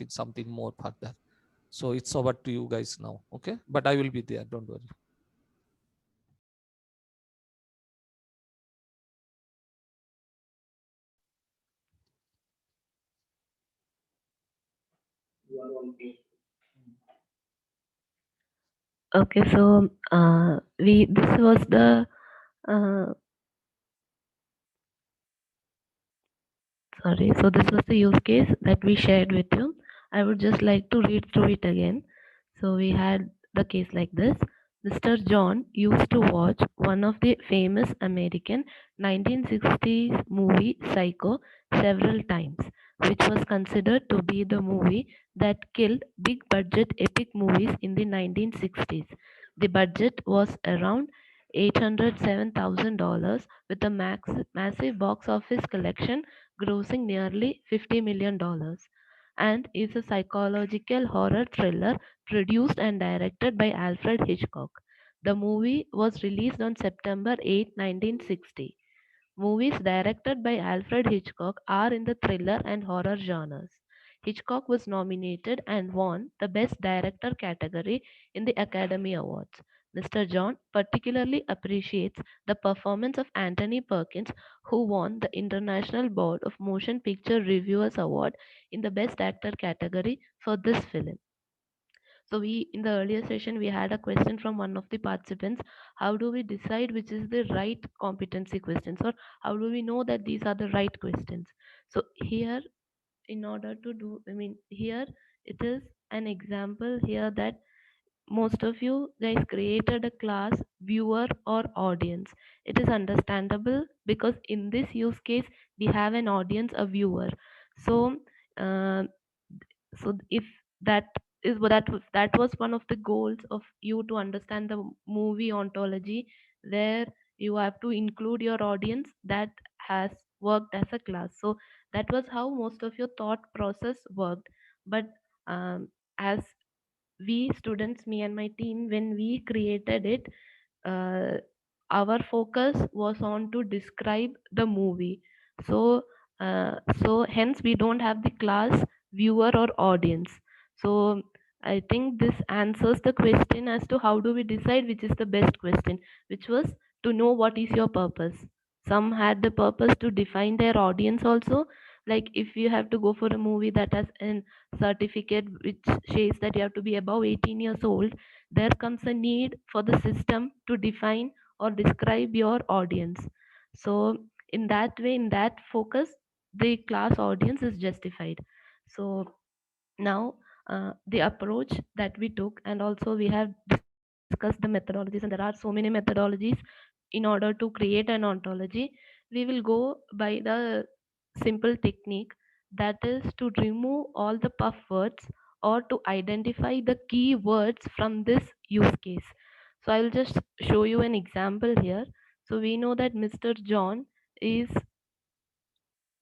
think something more further. So it's over to you guys now. Okay, but I will be there, don't worry. Okay, so this was the uh, sorry. So this was the use case that we shared with you. I would just like to read through it again. So we had the case like this. Mr. John used to watch one of the famous American 1960s movie Psycho several times, which was considered to be the movie that killed big budget epic movies in the 1960s. The budget was around $807,000 with a massive box office collection grossing nearly $50 million, and is a psychological horror thriller produced and directed by Alfred Hitchcock. The movie was released on September 8, 1960. Movies directed by Alfred Hitchcock are in the thriller and horror genres. Hitchcock was nominated and won the Best Director category in the Academy Awards. Mr. John particularly appreciates the performance of Anthony Perkins, who won the International Board of Motion Picture Reviewers Award in the Best Actor category for this film. So we in the earlier session we had a question from one of the participants. How do we decide which is the right competency questions, or how do we know that these are the right questions? So here, in order to do, I mean, here it is an example here that most of you guys created a class viewer or audience. It is understandable because in this use case we have an audience, a viewer. So uh, so if that is that was one of the goals of you to understand the movie ontology, where you have to include your audience that has worked as a class. So that was how most of your thought process worked. But as we students, me and my team, when we created it, uh, our focus was on to describe the movie. So so hence we don't have the class viewer or audience. So I think this answers the question as to how do we decide which is the best question, which was to know what is your purpose. Some had the purpose to define their audience also. Like if you have to go for a movie that has an certificate which says that you have to be above 18 years old, there comes a need for the system to define or describe your audience. So in that way, in that focus, the class audience is justified. So now the approach that we took, and also we have discussed the methodologies, and there are so many methodologies in order to create an ontology. We will go by the simple technique, that is to remove all the puff words or to identify the key words from this use case. So I'll just show you an example here. So we know that is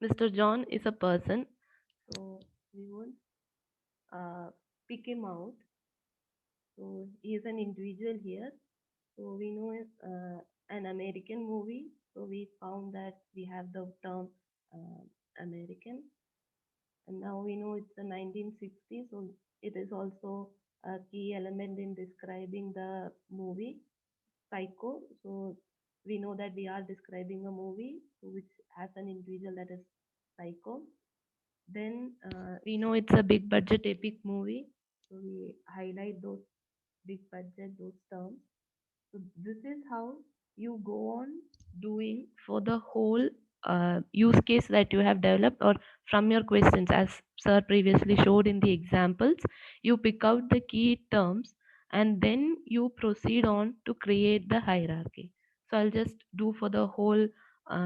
Mr. John is a person. So we won't pick him out. So he is an individual here. So we know an American movie. So we found that we have the term uh, American, and now we know it's the 1960s. So it is also a key element in describing the movie Psycho. So we know that we are describing a movie which has an individual, that is Psycho. Then we know it's a big budget epic movie. So we highlight those big budget, those terms. So this is how you go on doing for the whole use case that you have developed, or from your questions, as sir previously showed in the examples. You pick out the key terms and then you proceed on to create the hierarchy. So I'll just do for the whole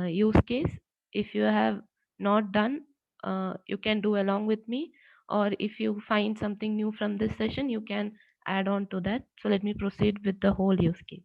use case. If you have not done, you can do along with me, or if you find something new from this session, you can add on to that. So let me proceed with the whole use case.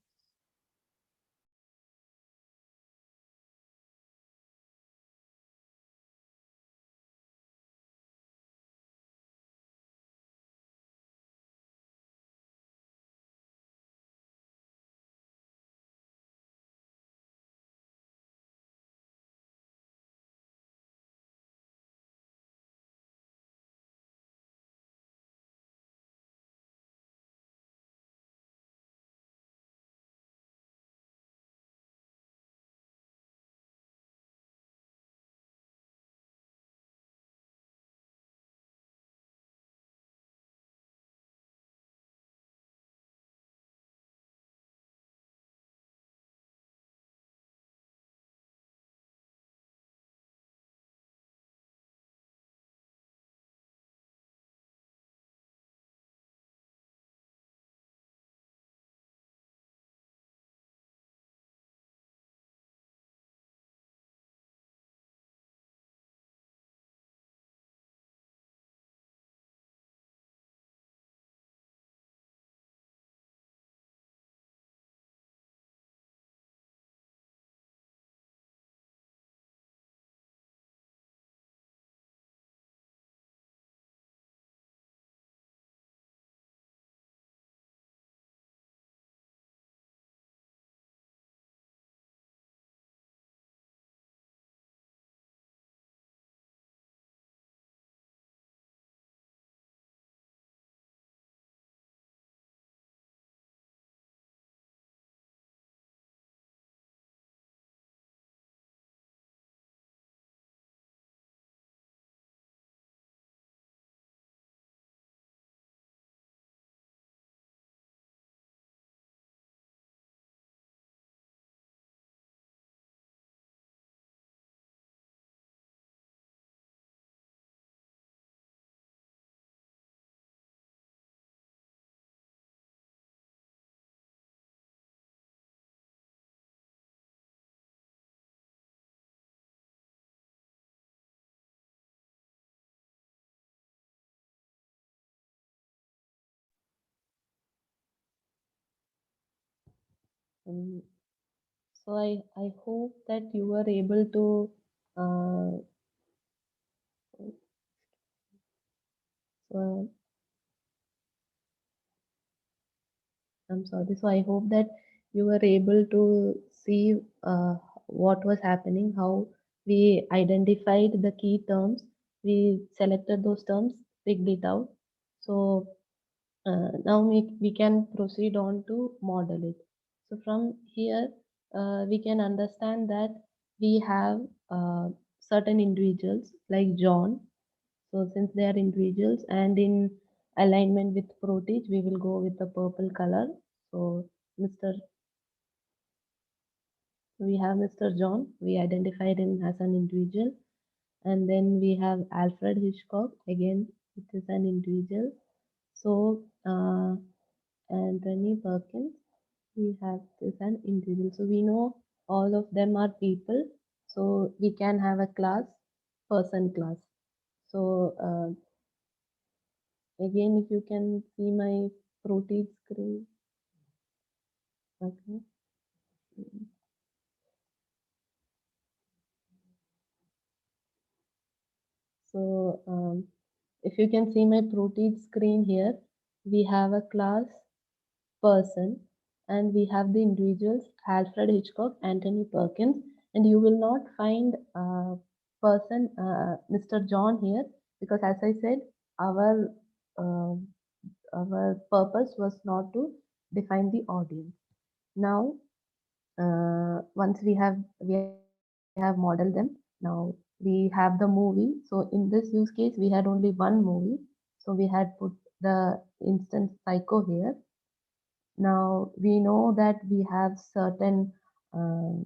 Um, so I hope that you were able to uh, so I'm sorry. So I hope that you were able to see what was happening, how we identified the key terms, we selected those terms, picked it out. So now we can proceed on to model it. So from here, we can understand that we have certain individuals like John. So since they are individuals and in alignment with Proteage, we will go with the purple color. So Mr. We have Mr. John. We identified him as an individual. And then we have Alfred Hitchcock. Again, it is an individual. So Anthony Perkins, we have this an individual. So we know all of them are people. So we can have a class, person class. So again, if you can see my protein screen. Okay. So if you can see my protein screen here, we have a class person and we have the individuals Alfred Hitchcock, Anthony Perkins, and you will not find person Mr. John here because as I said, our uh, our purpose was not to define the audience. Now, once we have modeled them, now we have the movie. So in this use case, we had only one movie. So we had put the instance psycho here. Now we know that we have certain uh,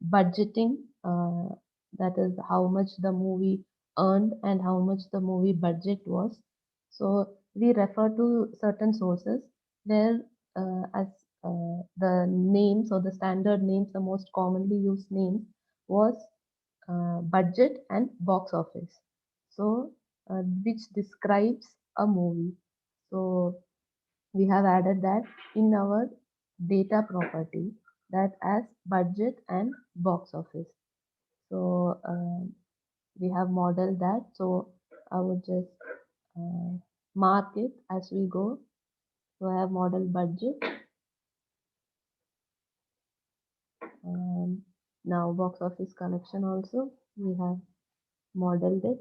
budgeting, that is how much the movie earned and how much the movie budget was. So we refer to certain sources where as the names or the standard names, the most commonly used names was budget and box office. So which describes a movie. So we have added that in our data property that as budget and box office. So we have modeled that. So I would just uh, mark it as we go. So I have modeled budget. Um, Now box office collection also we have modeled it.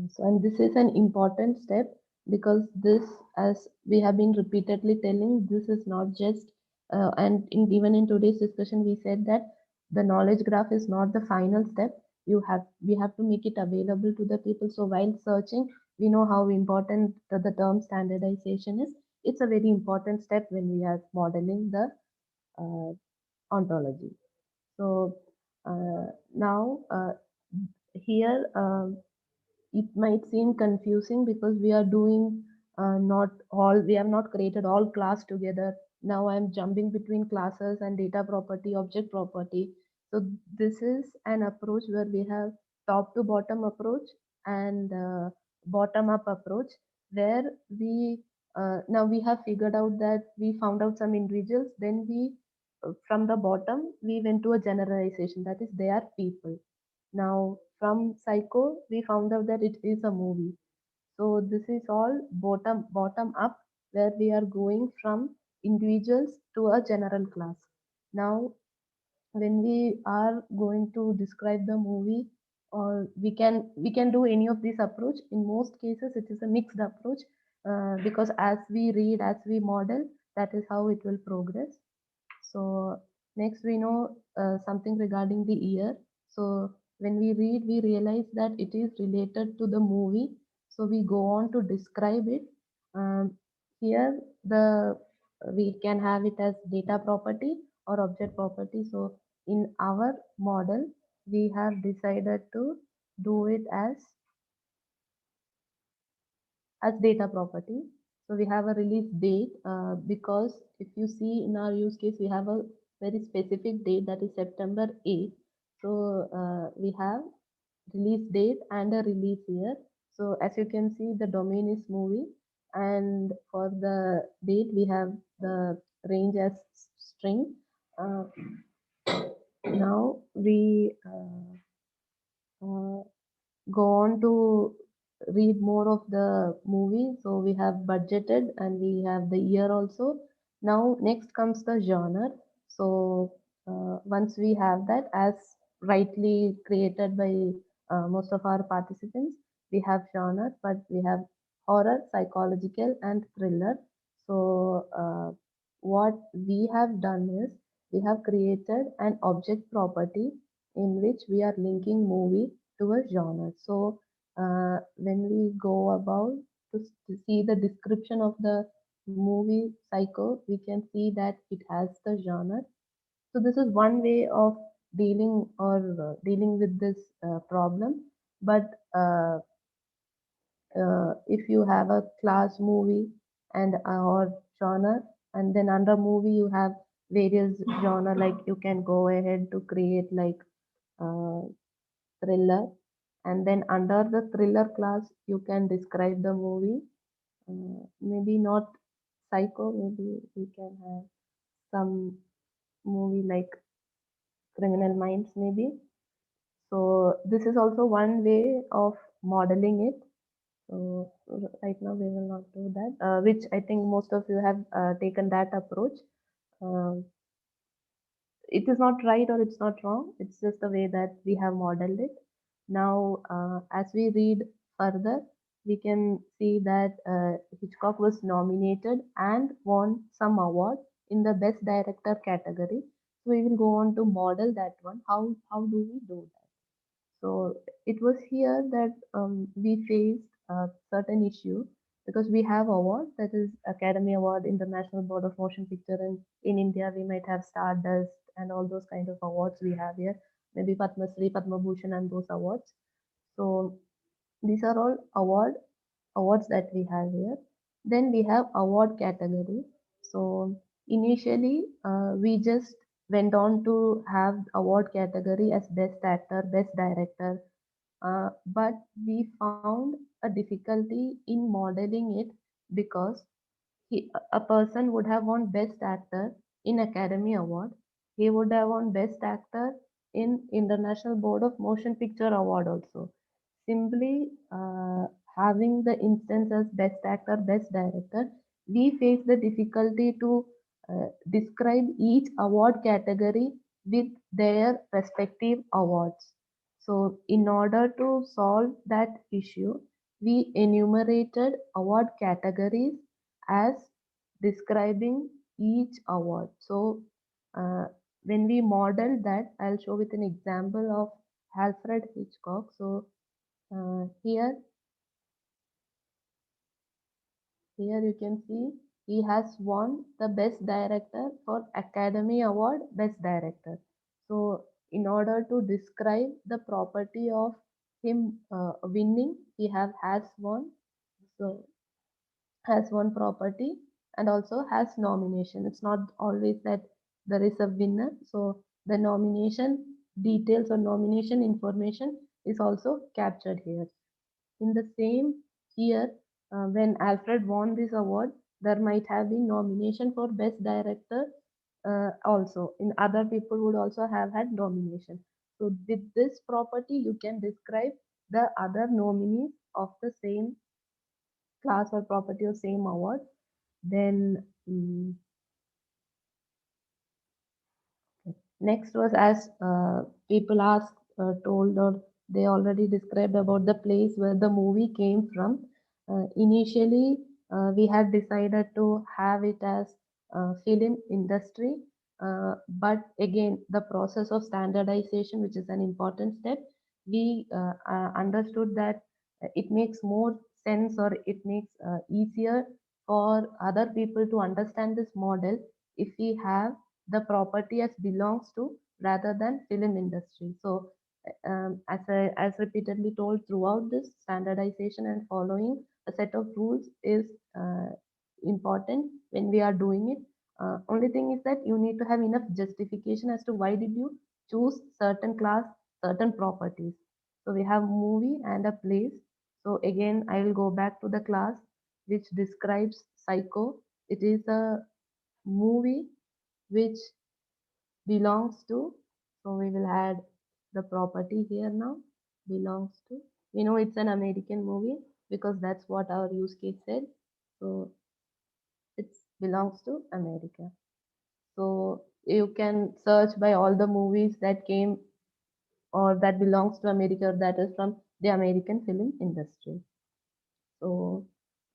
So, and this is an important step because this, as we have been repeatedly telling, this is not just, even in today's discussion, we said that the knowledge graph is not the final step. We have to make it available to the people. So while searching, we know how important the term standardization is. It's a very important step when we are modeling the uh, ontology. So now here. It might seem confusing because we are doing not all, we have not created all class together. Now I'm jumping between classes and data property, object property. So this is an approach where we have top to bottom approach and bottom up approach where we now we have figured out that we found out some individuals, then we from the bottom we went to a generalization, that is they are people. Now, from Psycho, we found out that it is a movie. So this is all bottom up, where we are going from individuals to a general class. Now, when we are going to describe the movie, or we can do any of this approach. In most cases, it is a mixed approach because as we read, as we model, that is how it will progress. So next we know something regarding the year. So when we read, we realize that it is related to the movie. So we go on to describe it. Here the we can have it as data property or object property. So in our model, we have decided to do it as data property. So we have a release date because if you see in our use case, we have a very specific date that is September 8th. So we have release date and a release year. So as you can see, the domain is movie, and for the date we have the range as string. Uh, Now we uh, go on to read more of the movie. So we have budgeted and we have the year also. Now next comes the genre. So once we have that as rightly created by most of our participants, we have genre, but we have horror, psychological, and thriller. So what we have done is we have created an object property in which we are linking movie to a genre. So when we go about to see the description of the movie Psycho, we can see that it has the genre. So this is one way of dealing with this problem. But if you have a class movie and or genre, and then under movie you have various genre, like you can go ahead to create like uh, thriller, and then under the thriller class you can describe the movie. Maybe not Psycho, maybe we can have some movie like Criminal Minds maybe. So this is also one way of modeling it. So right now we will not do that, which I think most of you have taken that approach. Um it is not right or it's not wrong. It's just the way that we have modeled it. Now, as we read further, we can see that Hitchcock was nominated and won some award in the Best Director category. So we will go on to model that one. How do we do that? So it was here that we faced a certain issue because we have award, that is Academy Award, International Board of Motion Picture, and in India we might have Stardust and all those kind of awards we have here, maybe Padma Shri, Padma Bhushan, and those awards. So these are all awards that we have here. Then we have award category. So initially we just went on to have award category as best actor, best director, but we found a difficulty in modeling it because a person would have won Best Actor in Academy Award. He would have won Best Actor in International Board of Motion Picture Award also. Simply having the instance as Best Actor, Best Director, we face the difficulty to describe each award category with their respective awards. So, in order to solve that issue, we enumerated award categories as describing each award. So, uh, when we model that, I'll show with an example of Alfred Hitchcock. So, here here you can see he has won the Best Director for Academy Award Best Director. So, in order to describe the property of him winning, he have has won. So, has one property and also has nomination. It's not always that there is a winner. So the nomination details or nomination information is also captured here. In the same year, when Alfred won this award, there might have been nomination for best director also. In other people would also have had nomination. So with this property, you can describe the other nominees of the same class or property or same award. Then next was as people asked, told, or they already described about the place where the movie came from. Initially, we had decided to have it as film industry, but again, the process of standardization, which is an important step, we understood that it makes more sense or it makes easier for other people to understand this model if we have the property as belongs to rather than film industry. So as repeatedly told throughout this, standardization and following a set of rules is important when we are doing it. Only thing is that you need to have enough justification as to why did you choose certain class, certain properties. So we have movie and a place. So again, I will go back to the class which describes Psycho. It is a movie which belongs to. So we will add the property here now. Belongs to. We know it's an American movie because that's what our use case said. So it belongs to America. So you can search by all the movies that came or that belongs to America or that is from the American film industry. So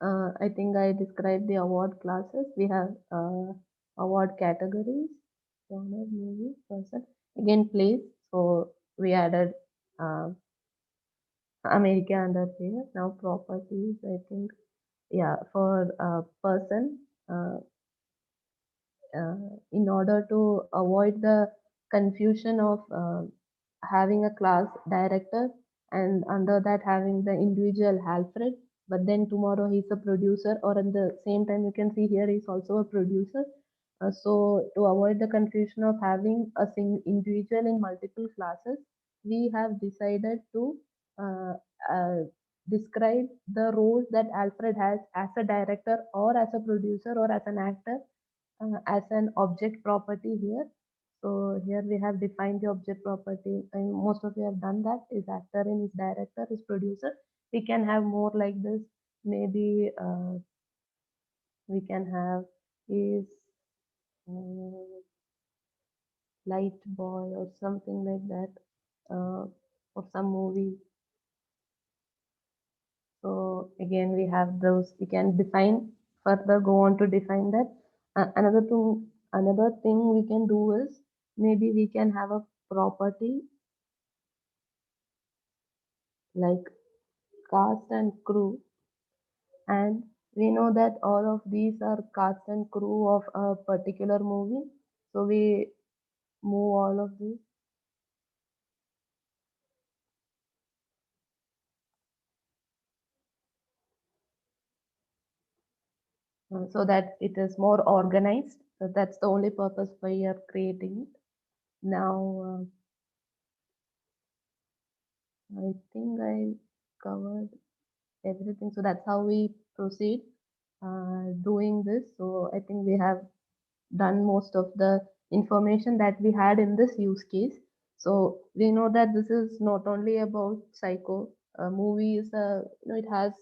I think I described the award classes. We have award categories, genre, movie, person. Again, place. So we added uh, America under here. Now properties. I think yeah for person. In order to avoid the confusion of having a class director and under that having the individual Alfred, but then tomorrow he's a producer, or at the same time you can see here he's also a producer. So to avoid the confusion of having a individual in multiple classes, we have decided to uh, uh, describe the roles that Alfred has as a director or as a producer or as an actor as an object property here. So here we have defined the object property, and most of you have done that. Is actor and is director, is producer. We can have more like this. Maybe we can have is uh, light boy or something like that, of some movie. So again, we have those. We can define further. Go on to define that. Another thing we can do is maybe we can have a property like cast and crew, and we know that all of these are cast and crew of a particular movie. So we move all of this so that it is more organized. So that's the only purpose why we are creating it. Now, I think I covered everything. So that's how we proceed doing this. So I think we have done most of the information that we had in this use case. So we know that this is not only about Psycho. Movie is it has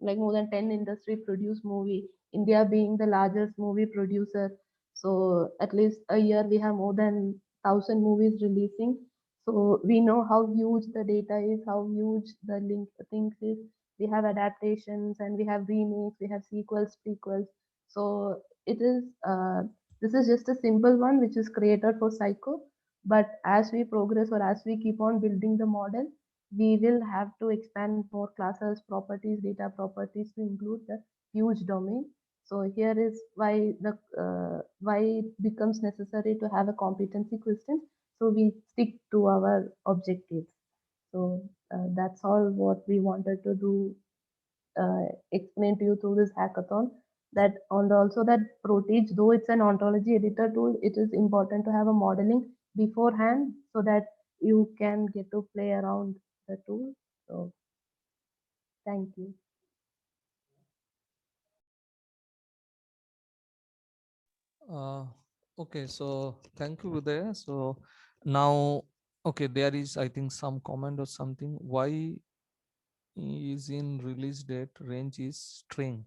like more than 10 industry produced movie, India being the largest movie producer. So at least a year we have more than 1,000 movies releasing. So we know how huge the data is, how huge the link things is. We have adaptations and we have remakes, we have sequels, prequels. So it is this is just a simple one which is created for Psycho. But as we progress or as we keep on building the model, we will have to expand more classes, properties, data properties to include the huge domain. So here is why it becomes necessary to have a competency question. So we stick to our objectives. So that's all what we wanted to do. Explain to you through this hackathon. That on also that Proteage, though it's an ontology editor tool, it is important to have a modeling beforehand so that you can get to play around the tool. So thank you. Uh, okay, so thank you, Uday. So now, okay, there is, I think, some comment or something. Why is in release date range is string?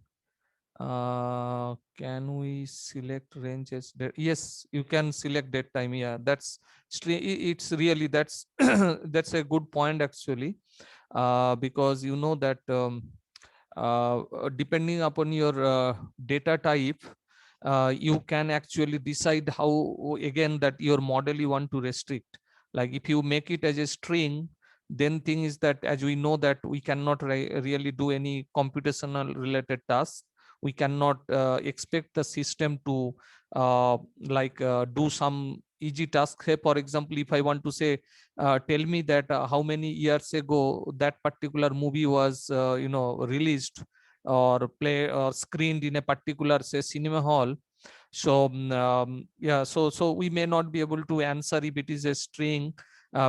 Can we select range as yes, you can select that time. Yeah, that's it's really that's that's a good point actually, because you know that depending upon your data type, you can actually decide how again that your model you want to restrict. Like if you make it as a string, then thing is that as we know that we cannot really do any computational related tasks. We cannot expect the system to do some easy task. Say for example, if I want to say tell me that how many years ago that particular movie was released or play or screened in a particular say cinema hall. So yeah, so we may not be able to answer if it is a string,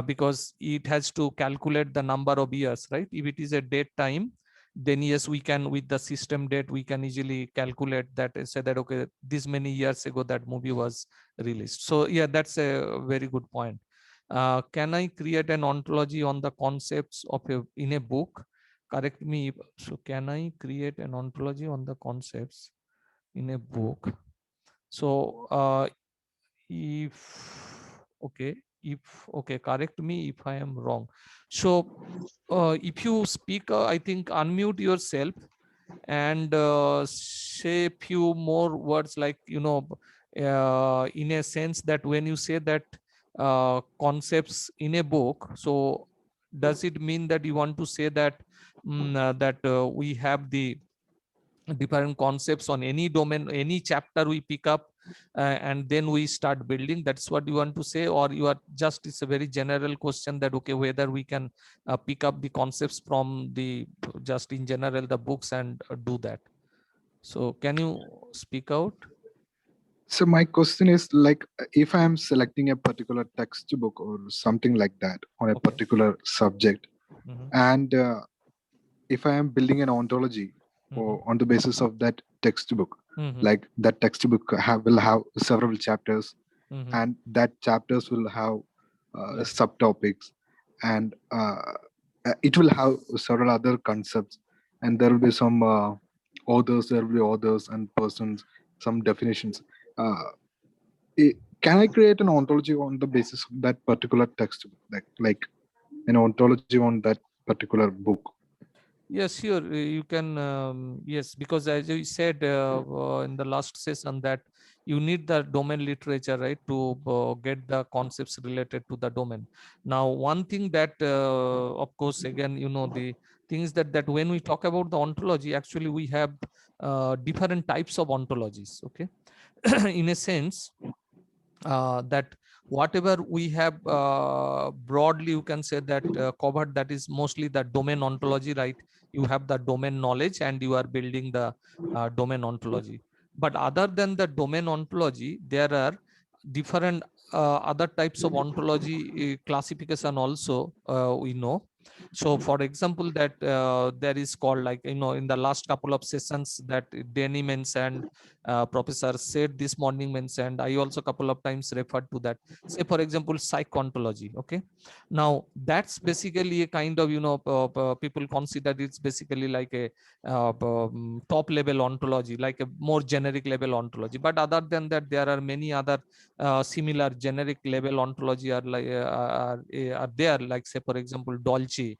because it has to calculate the number of years, right? If it is a date time, then yes, we can, with the system date, we can easily calculate that and say that, okay, this many years ago that movie was released. So yeah, that's a very good point. Can I create an ontology on the concepts of in a book? Correct me. So can I create an ontology on the concepts in a book? So if okay, if okay, correct me if I am wrong. So if you speak, I think unmute yourself and say few more words, like, in a sense that when you say that concepts in a book, so does it mean that you want to say that that we have the different concepts on any domain, any chapter we pick up, and then we start building? That's what you want to say? Or you are just, it's a very general question that, okay, whether we can pick up the concepts from the, just in general, the books, and do that? So can you speak out? So my question is like, if I am selecting a particular textbook or something like that on a Okay. particular subject, Mhm, and if I am building an ontology mhm, or on the basis of that textbook, mhm, like that textbook will have several chapters, mhm. and that chapters will have Yeah. subtopics, and it will have several other concepts, and there will be some authors, there will be authors and persons, some definitions. Uh, can I create an ontology on the basis of that particular textbook, like an ontology on that particular book? Yes, sure. You can, yes, because as you said in the last session, that you need the domain literature, right, to get the concepts related to the domain. Now, one thing that, of course, again, the thing is that when we talk about the ontology, actually we have different types of ontologies. Okay, in a sense, that whatever we have broadly, you can say that covered, that is mostly the domain ontology, right? You have the domain knowledge and you are building the domain ontology. But other than the domain ontology, there are different other types of ontology classification also, we know. So for example, that there is called, like, in the last couple of sessions that Danny mentioned, professor said this morning mentioned, I also couple of times referred to that. Say for example, psychontology. Okay, now that's basically a kind of, people consider it's basically like a top level ontology, like a more generic level ontology. But other than that, there are many other similar generic level ontology are like are there, like, say for example, Dolce,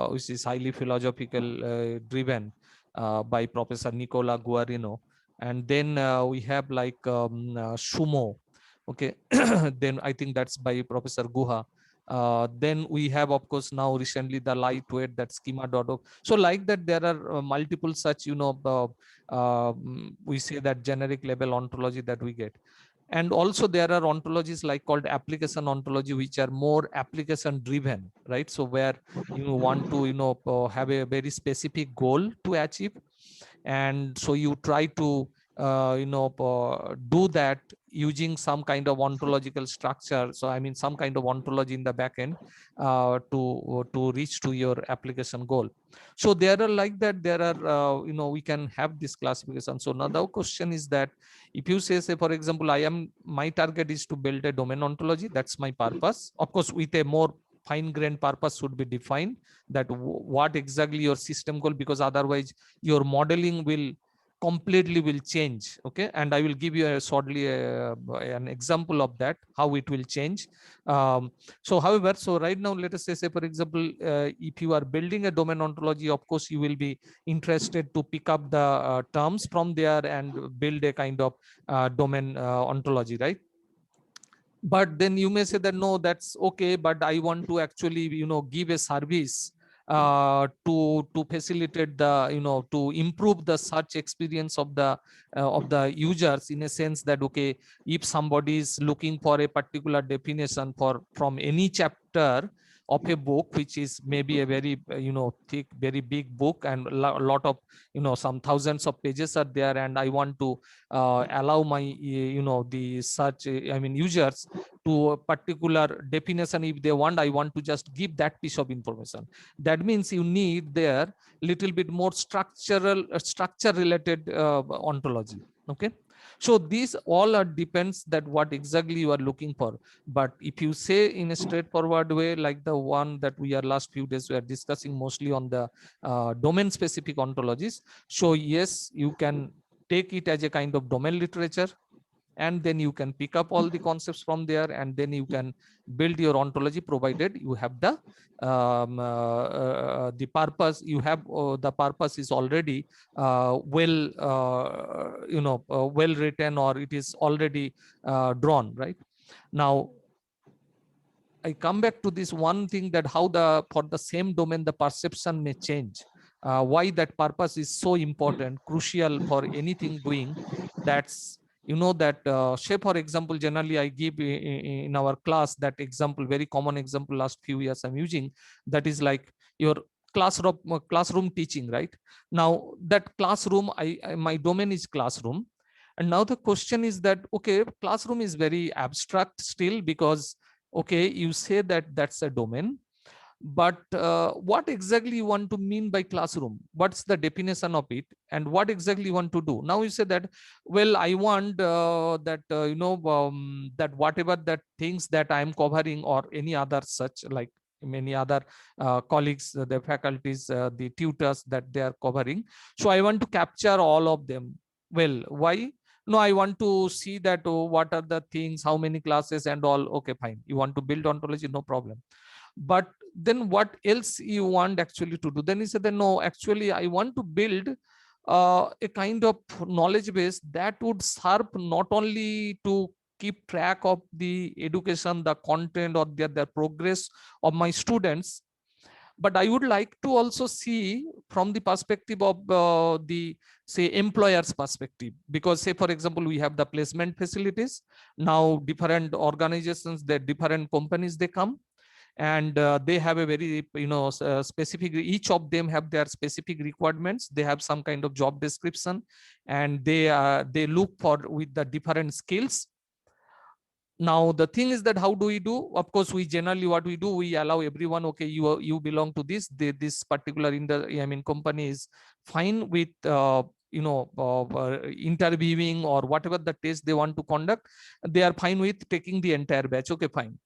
which is highly philosophical driven, by Professor Nicola Guarino. And then we have like Sumo. Okay, then I think that's by Professor Guha. Then we have, of course, now recently the lightweight, that schema.org. So like that, there are multiple such, we say that generic level ontology that we get. And also there are ontologies like called application ontology, which are more application driven, right? So where you want to, have a very specific goal to achieve, and so you try to do that using some kind of ontological structure. So I mean, some kind of ontology in the backend to reach to your application goal. So there are like that, there are we can have this classification. So now the question is that, if you say for example, my target is to build a domain ontology, that's my purpose, of course, with a more fine-grained purpose should be defined, that what exactly your system goal, because otherwise your modeling will completely will change. Okay, and I will give you a shortly an example of that, how it will change. So however, so right now, let us say for example, if you are building a domain ontology, of course you will be interested to pick up the terms from there and build a kind of domain ontology, right? But then you may say that, no, that's okay, but I want to actually, give a service to facilitate the, to improve the search experience of the users, in a sense that, okay, if somebody is looking for a particular definition for from any chapter, of a book, which is maybe a very thick, very big book, and a lot of some thousands of pages are there, and I want to allow my the search users to a particular definition. If they want, I want to just give that piece of information. That means you need there little bit more structure related ontology. Okay, so these all are depends that what exactly you are looking for. But if you say in a straightforward way, like the one that we are last few days we are discussing mostly on the domain specific ontologies, so yes, you can take it as a kind of domain literature, and then you can pick up all the concepts from there, and then you can build your ontology, provided you have the purpose. You have the purpose is already well written, or it is already drawn. Right now, I come back to this one thing, that how for the same domain the perception may change. Why that purpose is so important, crucial for anything doing. That's that say for example, generally I give in our class that example, very common example last few years I'm using, that is like your classroom teaching. Right now, that classroom, my domain is classroom. And now the question is that, okay, classroom is very abstract still, because okay, you say that that's a domain, but what exactly you want to mean by classroom? What's the definition of it, and what exactly you want to do? Now you say that, well, I want that that whatever that things that I'm covering, or any other such, like many other colleagues, the faculties, the tutors that they are covering, so I want to capture all of them. Well, why? No, I want to see that, oh, what are the things, how many classes and all. Okay, fine, you want to build ontology, no problem. But then what else you want actually to do? Then he said that, no, actually I want to build a kind of knowledge base that would serve not only to keep track of the education, the content, or their progress of my students, but I would like to also see from the perspective of the say employer's perspective. Because say for example, we have the placement facilities. Now different organizations, the different companies, they come, and they have a very specific, each of them have their specific requirements. They have some kind of job description, and they look for with the different skills. Now the thing is that, how do we do? Of course, we generally, what we do, we allow everyone, okay, you belong to this particular company is fine with interviewing or whatever the test they want to conduct. They are fine with taking the entire batch. Okay, fine.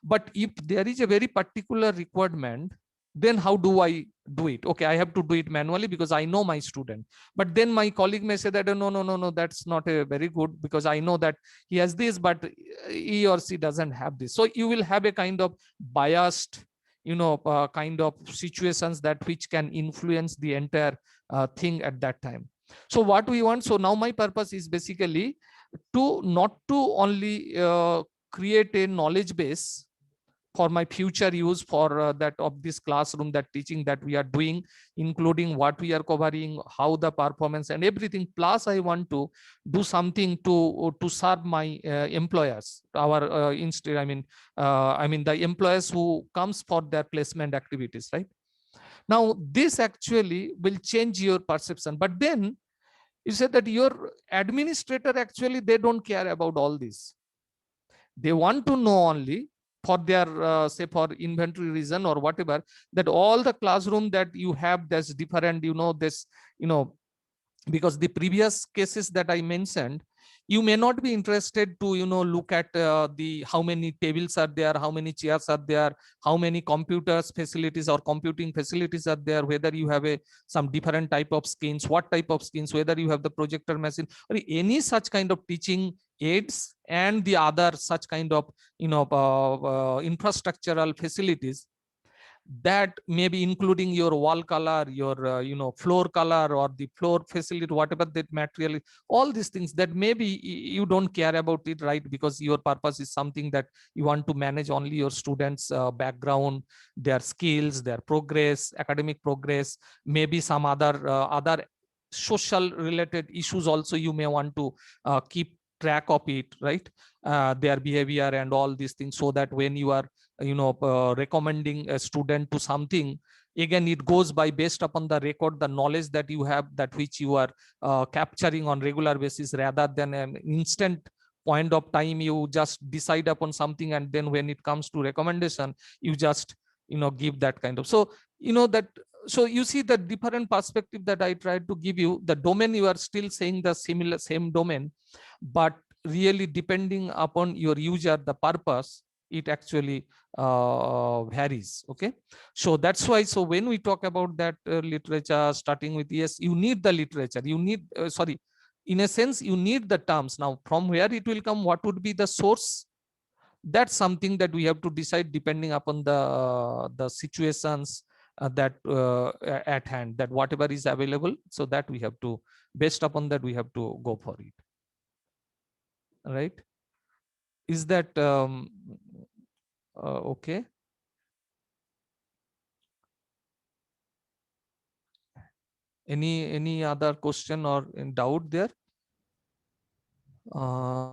But if there is a very particular requirement, then how do I do it? Okay, I have to do it manually because I know my student. But then my colleague may say that, no, that's not a very good, because I know that he has this, but he or she doesn't have this. So you will have a kind of biased, kind of situations that which can influence the entire thing at that time. So what we want, so now my purpose is basically to not to only create a knowledge base for my future use, for that of this classroom, that teaching that we are doing, including what we are covering, how the performance and everything. Plus I want to do something to serve my employers, our the employers who comes for their placement activities. Right now, this actually will change your perception. But then you said that your administrator, actually they don't care about all this. They want to know only for their say for inventory reason or whatever, that all the classroom that you have, that's different, this because the previous cases that I mentioned, you may not be interested to look at the how many tables are there, how many chairs are there, how many computers facilities or computing facilities are there, whether you have some different type of screens, what type of screens, whether you have the projector machine or any such kind of teaching aids and the other such kind of infrastructural facilities, that may be including your wall color, your floor color, or the floor facility, whatever that material is, all these things that maybe you don't care about it, right? Because your purpose is something that you want to manage only your students background, their skills, their progress, academic progress, maybe some other social related issues also you may want to keep track of it, right? Their behavior and all these things, so that when you are recommending a student to something, again it goes by based upon the record, the knowledge that you have, that which you are capturing on regular basis, rather than an instant point of time you just decide upon something, and then when it comes to recommendation you just give that kind of. So that, so you see the different perspective that I tried to give you. The domain, you are still saying the same domain, but really depending upon your user, the purpose, it actually varies. Okay, so that's why, so when we talk about that literature, starting with, yes, you need the literature, you need sorry, in a sense you need the terms. Now from where it will come, what would be the source, that's something that we have to decide depending upon the situations that at hand, that whatever is available, so that we have to, based upon that we have to go for it, right? Is that okay? Any other question or in doubt there? uh,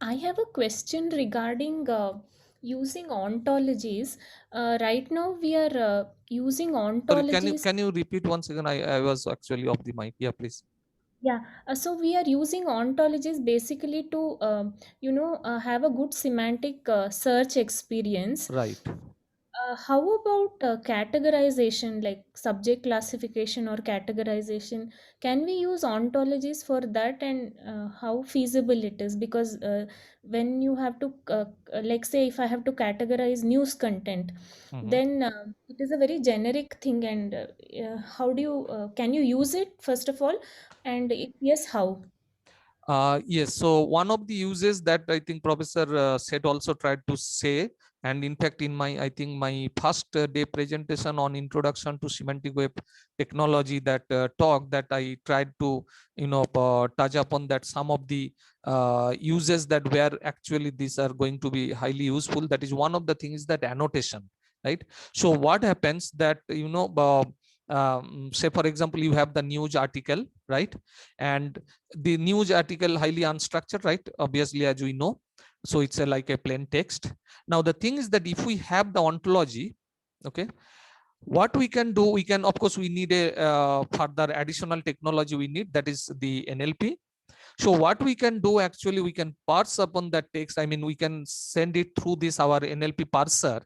I have a question regarding using ontologies. Right now, we are using Sorry, ontologies. can you repeat once again? I was actually off the mic. Yeah, please. Yeah, so we are using ontologies basically to, have a good semantic search experience. Right. How about categorization, like subject classification or categorization? Can we use ontologies for that, and how feasible it is? Because when you have to, like, say, if I have to categorize news content, Mhm. then it is a very generic thing. And how do you, can you use it, first of all? And if yes, how? Yes, so one of the uses that I think Professor said also tried to say, and in fact, in my, I think my first day presentation on introduction to semantic web technology, that talk that I tried to, touch upon that some of the uses that where actually these are going to be highly useful. That is one of the things, that annotation, right? So what happens that, say for example, you have the news article, right? And the news article highly unstructured, right? Obviously, as we know. So it's like a plain text. Now the thing is that if we have the ontology, okay, what we can do, we can, of course, we need a further additional technology we need, that is the NLP. So what we can do, actually, we can parse upon that text. I mean, we can send it through this our NLP parser,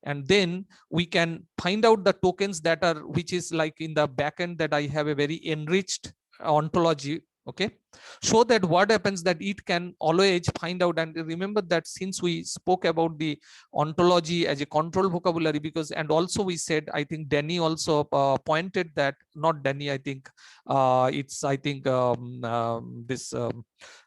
and then we can find out the tokens that are, which is like in the backend, that I have a very enriched ontology. Okay, so that what happens, that it can always find out. And remember that since we spoke about the ontology as a control vocabulary, because, and also we said, I think Danny also pointed that, not Danny, I think it's, I think this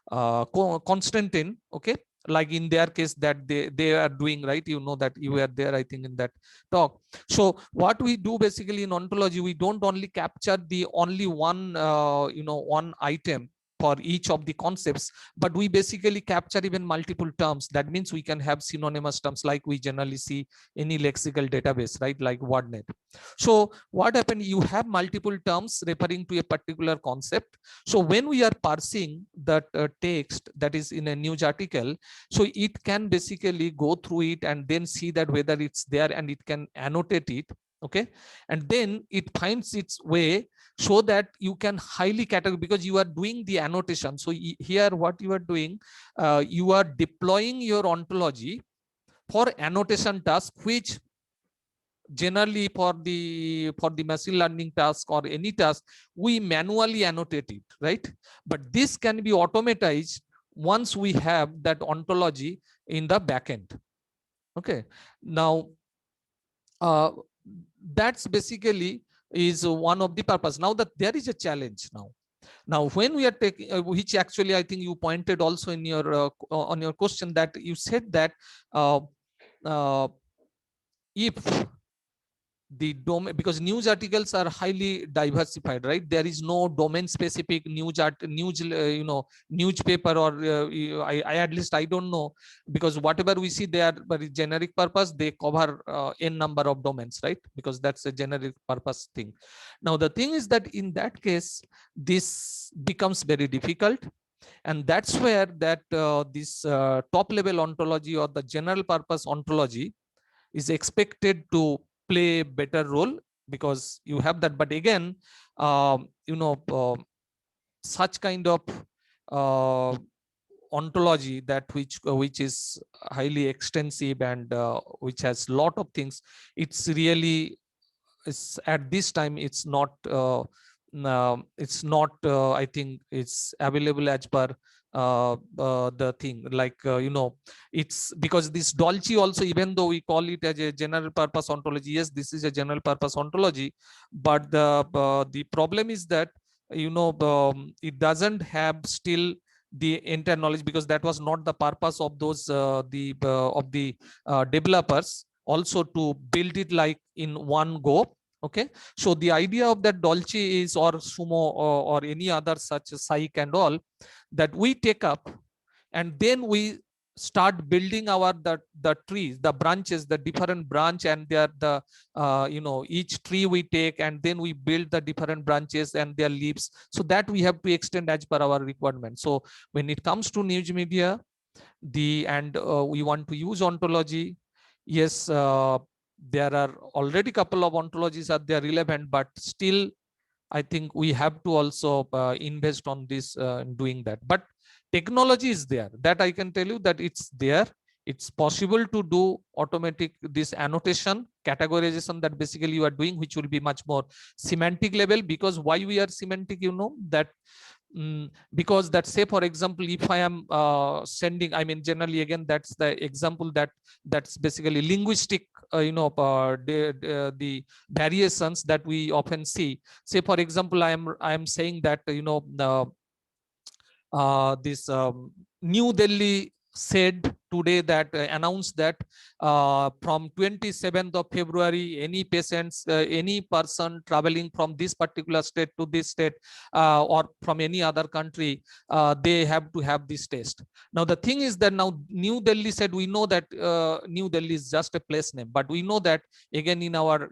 Constantine, okay, like in their case, that they are doing, right? You know that you were there, I think, in that talk. So what we do basically in ontology, we don't only capture the only one one item for each of the concepts, but we basically capture even multiple terms. That means we can have synonymous terms, like we generally see any lexical database, right? Like WordNet. So what happened, you have multiple terms referring to a particular concept. So when we are parsing that text that is in a news article, so it can basically go through it and then see that whether it's there, and it can annotate it. Okay, and then it finds its way, so that you can highly categorize, because you are doing the annotation. So here what you are doing, you are deploying your ontology for annotation task, which generally for the machine learning task or any task, we manually annotate it, right? But this can be automatized once we have that ontology in the backend. Okay, now uh, that's basically is one of the purpose. Now that there is a challenge now when we are taking which actually I think you pointed also in your on your question, that you said that uh, uh, if the domain, because news articles are highly diversified, right? There is no domain specific news newspaper, or I at least I don't know, because whatever we see, they are very generic purpose, they cover n number of domains, right? Because that's a generic purpose thing. Now the thing is that in that case this becomes very difficult, and that's where that this top level ontology or the general purpose ontology is expected to play a better role, because you have that. But again, such kind of uh, ontology, that which is highly extensive and which has lot of things, it's really, it's at this time it's not I think it's available as per the thing, like it's because this Dolce also, even though we call it as a general purpose ontology, yes, this is a general purpose ontology, but the problem is that it doesn't have still the entire knowledge, because that was not the purpose of those developers also, to build it like in one go. Okay, so the idea of that Dolce is, or Sumo, or any other such Psych and all, that we take up, and then we start building our the trees, the branches, the different branch, and they are the each tree we take, and then we build the different branches and their leaves, so that we have to extend as per our requirement. So when it comes to news media, we want to use ontology, yes, there are already couple of ontologies are there relevant, but still I think we have to also invest on this doing that. But technology is there, that I can tell you that it's there. It's possible to do automatic this annotation categorization that basically you are doing, which will be much more semantic level. Because why we are semantic, that because that, say for example, if I am sending, I mean generally again that's the example, that's basically linguistic the variations that we often see. Say for example, I am saying that this New Delhi said today that announced that from 27th of February, any patients, any person traveling from this particular state to this state or from any other country, they have to have this test. Now the thing is that now New Delhi said, we know that New Delhi is just a place name, but we know that again in our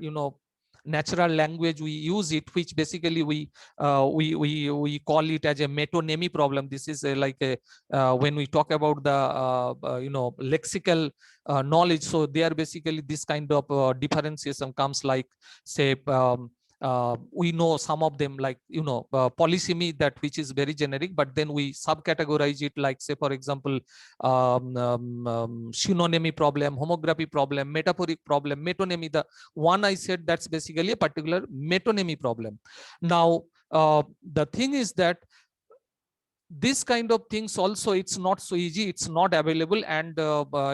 natural language we use it, which basically we call it as a metonymy problem. This is like a when we talk about the lexical knowledge, so there basically this kind of differentiation comes, like say we know some of them, like polysemy, that which is very generic, but then we subcategorize it, like say for example synonymy problem, homography problem, metaphoric problem, metonymy. The one I said, that's basically a particular metonymy problem. Now the thing is that this kind of things also, it's not so easy, it's not available. And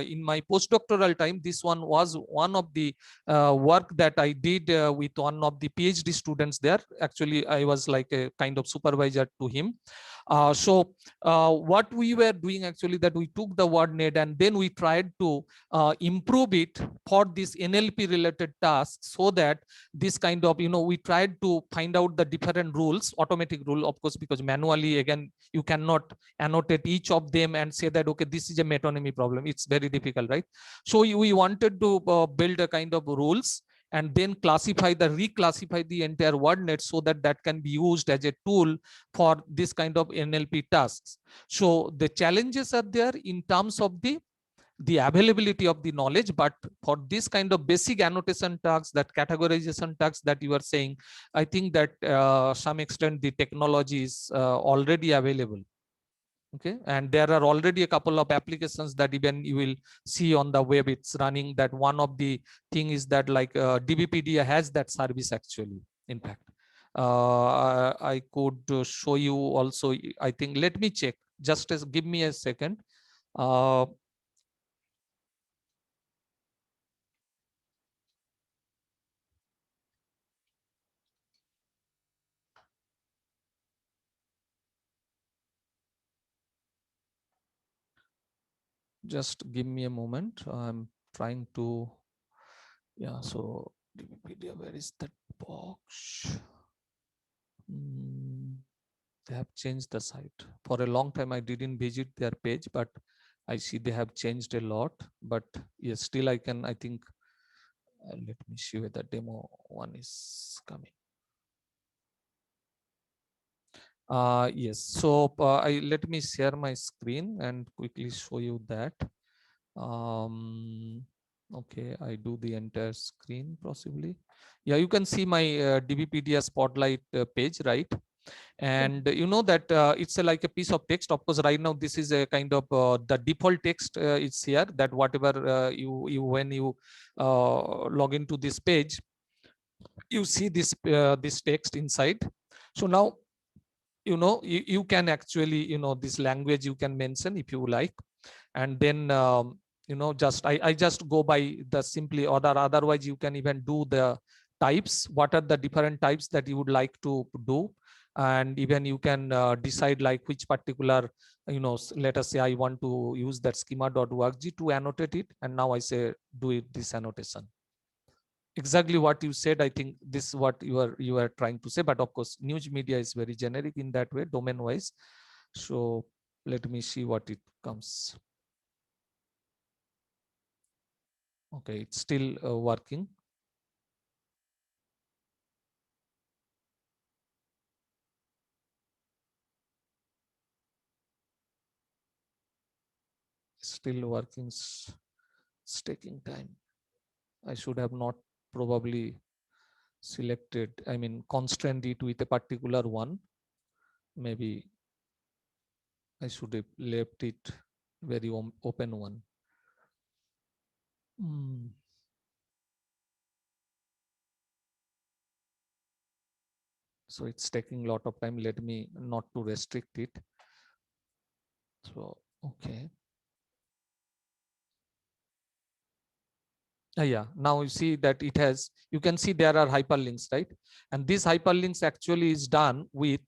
in my postdoctoral time, this one was one of the work that I did with one of the PhD students there. Actually I was like a kind of supervisor to him. What we were doing actually, that we took the word net and then we tried to improve it for this NLP related tasks, so that this kind of we tried to find out the different rules, automatic rule of course, because manually again you cannot annotate each of them and say that okay, this is a metonymy problem, it's very difficult, right? So we wanted to build a kind of rules, and then reclassify the entire word net, so that that can be used as a tool for this kind of NLP tasks. So the challenges are there in terms of the availability of the knowledge, but for this kind of basic annotation tasks, that categorization tasks that you are saying, I think that some extent the technology is already available. Okay, and there are already a couple of applications that even you will see on the web, it's running. That one of the thing is that like DBpedia has that service actually. In fact I could show you also, I think. Let me check, just as give me a second. uh, just give me a moment, I'm trying to, yeah, so Wikipedia, where is that box? They have changed the site. For a long time, I didn't visit their page, but I see they have changed a lot. But yes, still I can, I think, let me see whether demo one is coming. Yes, so let me share my screen and quickly show you that. Okay, I do the entire screen possibly. Yeah, you can see my DBpedia Spotlight page, right? And you know that it's like a piece of text. Of course, right now this is a kind of the default text is here, that whatever you when you log into this page, you see this text inside. So now you can actually this language you can mention if you like, and then just I just go by the simply, or otherwise you can even do the types, what are the different types that you would like to do, and even you can decide like which particular let us say I want to use that schema.org to annotate it, and now I say do it this annotation. Exactly what you said. I think this is what you are trying to say, but of course news media is very generic in that way, domain wise. So let me see what it comes. Okay, it's still working. Still working. It's taking time. I should have not probably selected, I mean, constrained it with a particular one. Maybe I should have left it very open one. So it's taking a lot of time. Let me not to restrict it. So, okay. Yeah, now you see that it has, you can see there are hyperlinks, right? And this hyperlinks actually is done with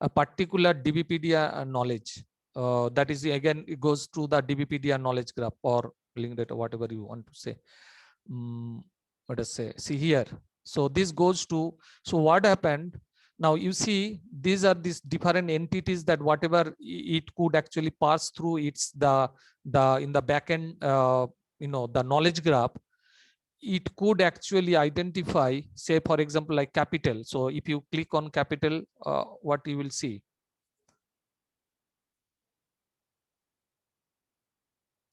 a particular DBpedia knowledge. That is, again, it goes through the DBpedia knowledge graph or link data, whatever you want to say. Let us say, see here. So this goes to, so what happened? Now you see, these are these different entities that whatever it could actually pass through, it's the in the backend, the knowledge graph. It could actually identify, say, for example, like capital. So if you click on capital, what you will see.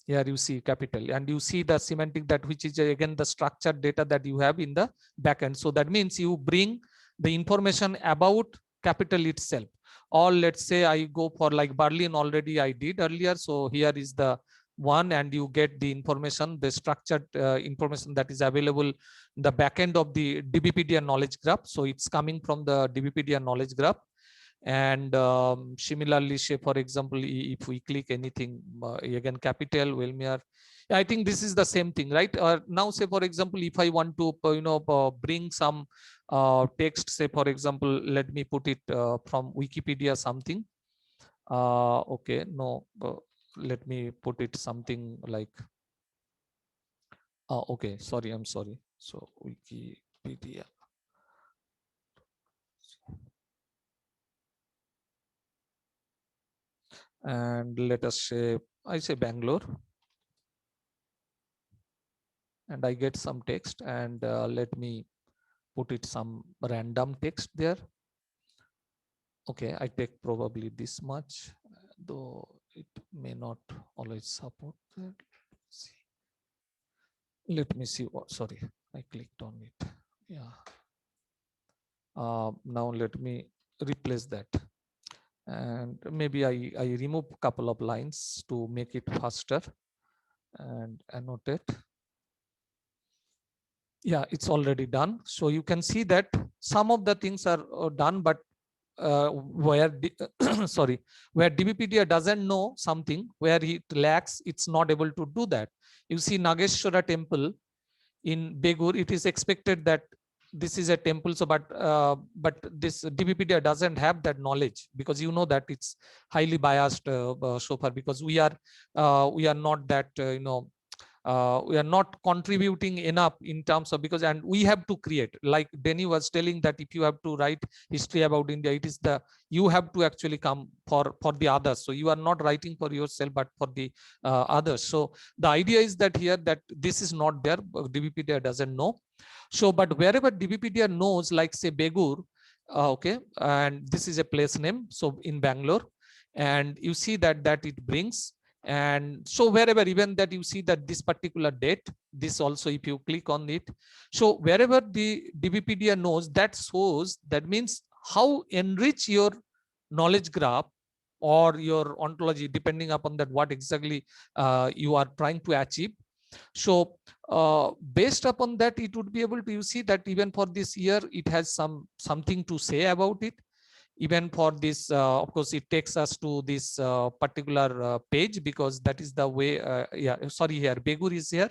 Here you see capital, and you see the semantic, that which is again the structured data that you have in the backend. So that means you bring the information about capital itself. Or let's say I go for like Berlin, already I did earlier. So here is the one, and you get the information, the structured information that is available in the backend of the DBpedia knowledge graph. So it's coming from the DBpedia knowledge graph. And similarly, say for example, if we click anything, again capital Wilmer, I think this is the same thing, right? Now say for example, if I want to bring some text, say for example, let me put it from Wikipedia something. Okay, no, let me put it something like, okay, sorry, I'm sorry. So Wikipedia. And let us say, I say Bangalore, and I get some text, and let me put it some random text there. Okay, I take probably this much, though it may not always support that. Let me see what, sorry, I clicked on it. Yeah. Now let me replace that. And maybe I remove a couple of lines to make it faster and annotate. Yeah, it's already done. So you can see that some of the things are done, but where sorry, where DBpedia doesn't know something, where it lacks, it's not able to do that. You see Nageshwara temple in Begur, it is expected that this is a temple. So but this DBpedia doesn't have that knowledge, because you know that it's highly biased so far, because we are not that we are not contributing enough in terms of, because, and we have to create, like Denny was telling, that if you have to write history about India, it is the, you have to actually come for the others. So you are not writing for yourself, but for the others. So the idea is that here, that this is not there, DBpedia doesn't know. So, but wherever DBpedia knows, like say Begur, okay, and this is a place name, so in Bangalore, and you see that it brings. And so wherever, even that you see that this particular date, this also, if you click on it, so wherever the DBpedia knows, that shows, that means how enrich your knowledge graph or your ontology, depending upon that what exactly you are trying to achieve. So based upon that, it would be able to, you see that even for this year, it has something to say about it. Even for this, of course, it takes us to this particular page, because that is the way. Yeah, sorry, here Begur is here.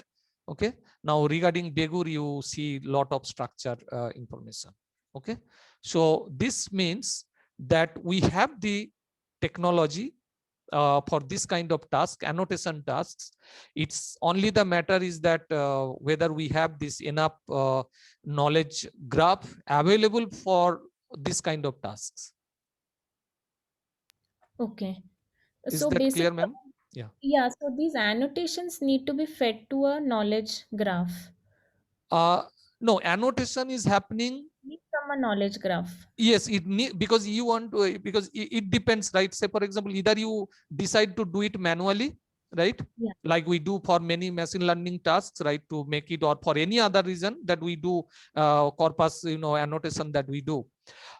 Okay, now regarding Begur, you see lot of structure information. Okay, so this means that we have the technology for this kind of task, annotation tasks. It's only the matter is that whether we have this enough knowledge graph available for this kind of tasks. Okay. Is So that clear, basically, ma'am? Yeah. yeah, so these annotations need to be fed to a knowledge graph. Uh, no, annotation is happening. Need from a knowledge graph. Yes, it need, because you want to, because it depends, right? Say for example, either you decide to do it manually, right? Yeah. Like we do for many machine learning tasks, right? To make it, or for any other reason that we do corpus, annotation that we do.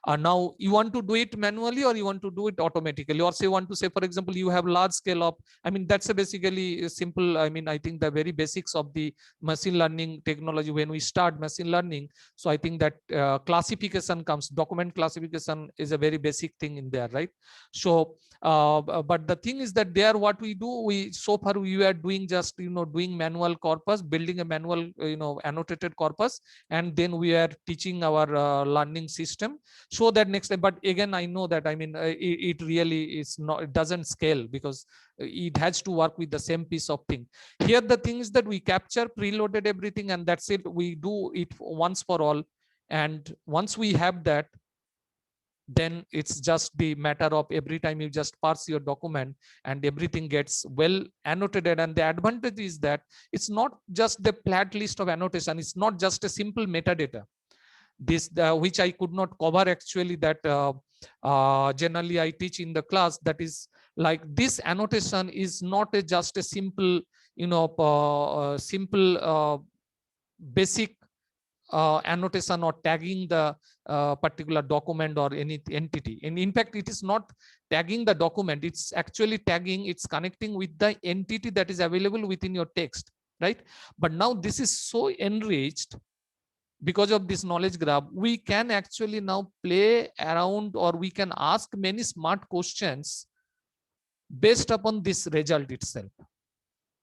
Now you want to do it manually, or you want to do it automatically, or say want to say, for example, you have large scale of, I mean, that's a basically simple, I mean, I think the very basics of the machine learning technology when we start machine learning. So I think that classification comes, document classification is a very basic thing in there, right? So but the thing is that there, what we do, we so far we are doing just doing manual corpus, building a manual annotated corpus, and then we are teaching our learning system, so that next time. But again, I know that, I mean, it really is not, it doesn't scale, because it has to work with the same piece of thing. Here the thing is that we capture preloaded everything, and that's it, we do it once for all. And once we have that, then it's just the matter of every time you just parse your document, and everything gets well annotated. And the advantage is that it's not just the flat list of annotation, it's not just a simple metadata, this which I could not cover actually, that generally I teach in the class. That is like, this annotation is not just a simple simple basic annotation or tagging the particular document or any entity. And in fact, it is not tagging the document, it's actually tagging, it's connecting with the entity that is available within your text, right? But now this is so enriched because of this knowledge graph. We can actually now play around, or we can ask many smart questions based upon this result itself.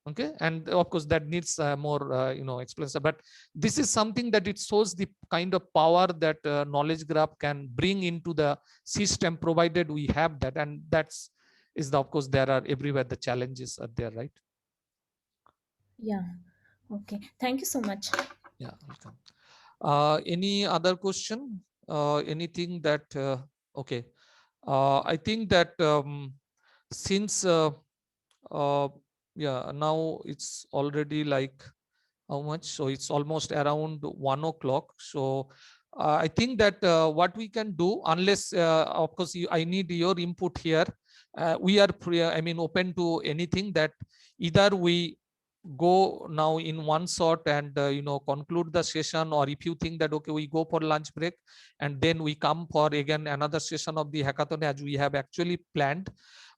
Okay, and of course that needs more explanation, but this is something that it shows the kind of power that knowledge graph can bring into the system, provided we have that. And that's is the, of course, there are everywhere the challenges are there, right? Yeah. Okay. Thank you so much. Yeah, welcome. Any other question? Anything that okay, I think that since yeah, now it's already like how much, so it's almost around 1 o'clock. So I think that what we can do, unless of course I need your input here, we are I mean open to anything, that either we go now in one shot and conclude the session, or if you think that okay, we go for lunch break and then we come for again another session of the hackathon as we have actually planned.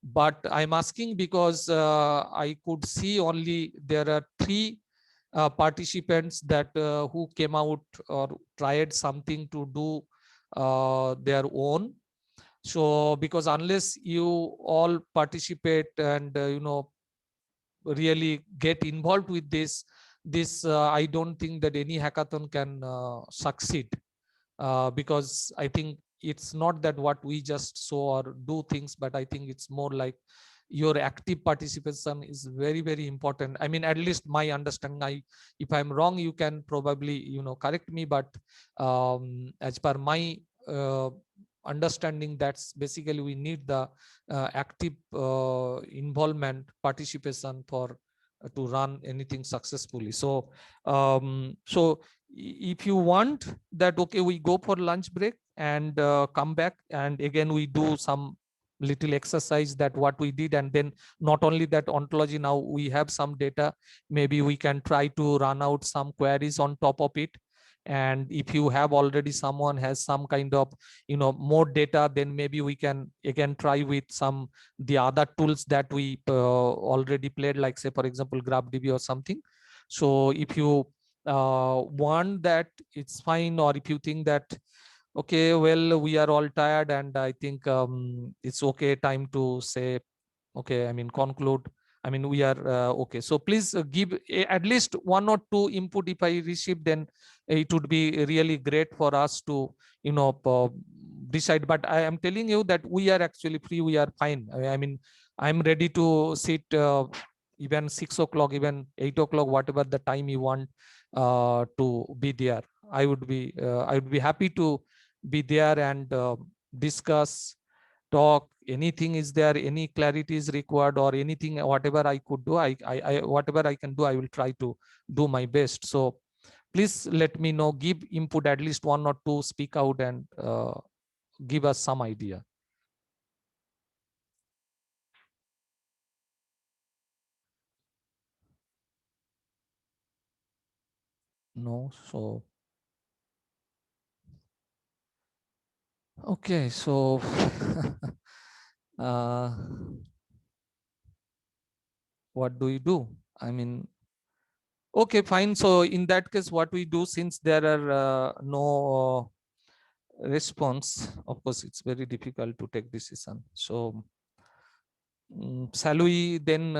But I'm asking because I could see only there are 3 participants that who came out or tried something to do their own. So because unless you all participate and really get involved with this I don't think that any hackathon can succeed, because I think it's not that what we just saw or do things, but I think it's more like your active participation is very, very important. I mean, at least my understanding, if I'm wrong, you can probably, correct me, but as per my understanding, that's basically we need the active involvement, participation for to run anything successfully. So if you want that, okay, we go for lunch break and come back, and again we do some little exercise that what we did, and then not only that ontology, now we have some data, maybe we can try to run out some queries on top of it. And if you have already someone has some kind of more data, then maybe we can again try with some the other tools that we already played, like say for example GraphDB or something. So if you want that, it's fine. Or if you think that okay, well, we are all tired, and I think it's okay time to say okay, I mean conclude, I mean we are okay. So please give at least one or two input. If I receive, then it would be really great for us to decide. But I am telling you that we are actually free, we are fine. I mean, I'm ready to sit even 6 o'clock, even 8 o'clock, whatever the time you want to be there. I would be happy to be there and discuss, talk. Anything is there, any clarity is required, or anything, whatever I could do, whatever I can do, I will try to do my best. So please let me know, give input, at least one or two, speak out and give us some idea. No, so okay, so what do you do? I mean, okay, fine. So in that case, what we do, since there are no response, of course, it's very difficult to take decision. So shall we then